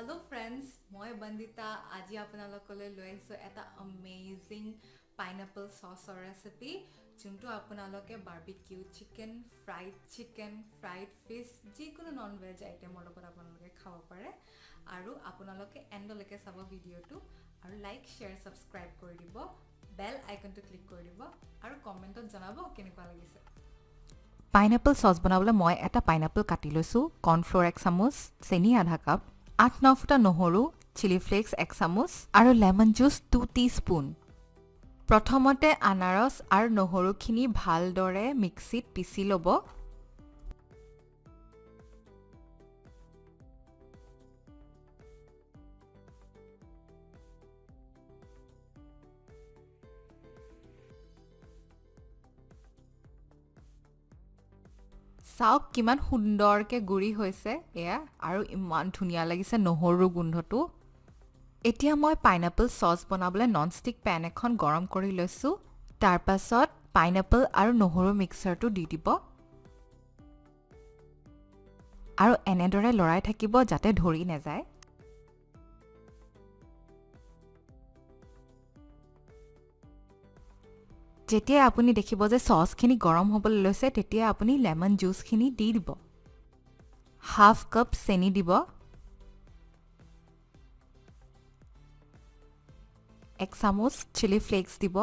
Hello friends, মই বন্দিতা আজি আপোনালোকলৈ লৈ আহিছো এটা amazing pineapple sauce recipe যোনটো আপোনালোকে barbecue chicken, fried fish যিকোনো নন ভেজ আইটেমৰ লগত আপোনালোকে খাব পাৰে আৰু আপোনালোকে এন্ডলৈকে চাব ভিডিওটো আৰু লাইক শেয়াৰ সাবস্ক্ৰাইব কৰি দিব বেল আইকনটো ক্লিক কৰি দিব আৰু কমেন্টত জনাব কেনেকুৱা লাগিছে পাইনাপল সস বনাবলৈ মই এটা পাইনাপল কাটি লৈছো কৰ্নফ্লোৰ 1 চামুচ চেনি আধা কাপ 8-9 ফুটা নহৰু চিলি ফ্লেক্স 1 চামুচ আৰু লেমন জুস 2 টিস্পুন প্ৰথমতে আনাৰস আৰু নহৰুখিনি ভালদৰে মিক্সিত পিছি ল'ব চাওক কিমান সুন্দৰকে গুৰি হৈছে এয়া আৰু ইমান ধুনিয়া লাগিছে নহৰু গোন্ধটো এতিয়া মই পাইনাপল সস বনাবলৈ ননষ্টিক পেন এখন গৰম কৰি লৈছো তাৰ পাছত পাইনাপল আৰু নহৰু মিক্সাৰটো দি দিব আৰু এনেদৰে লৰাই থাকিব যাতে ধৰি নেযায় যেতিয়া আপুনি দেখিব যে সসখিনি গৰম হ'বলৈ লৈছে তেতিয়া আপুনি লেমন জুসখিনি দি দিব হাফ কাপ চেনি দিব 1 চামুচ চিলি ফ্লেক্স দিব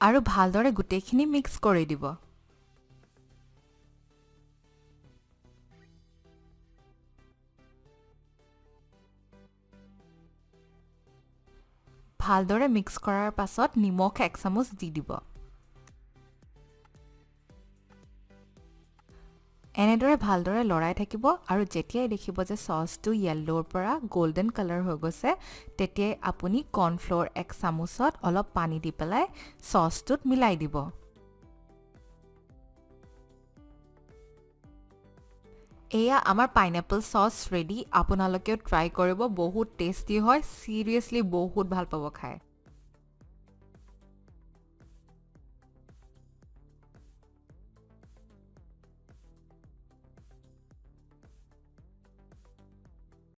আৰু ভালদৰে গুটেইখিনি মিক্স কৰি দিব ভালদৰে মিক্স কৰাৰ পাছত নিমখ 1 চামুচ দি দিব এনেদৰে ভালদৰে লৰাই থাকিব আৰু যেতিয়াই দেখিব যে সসটো ইয়েলোৰ পৰা গোল্ডেন কালাৰ হৈ গৈছে তেতিয়াই আপুনি কৰ্নফ্লোৰ 1 চামুচত অলপ পানী দি পেলাই সসটোত মিলাই দিব এয়া আমাৰ পাইনাপল সস ৰেডি আপোনালোকেও ট্ৰাই কৰিব বহুত টেষ্টি হয় সিৰিয়াসলি বহুত ভাল পাব খায়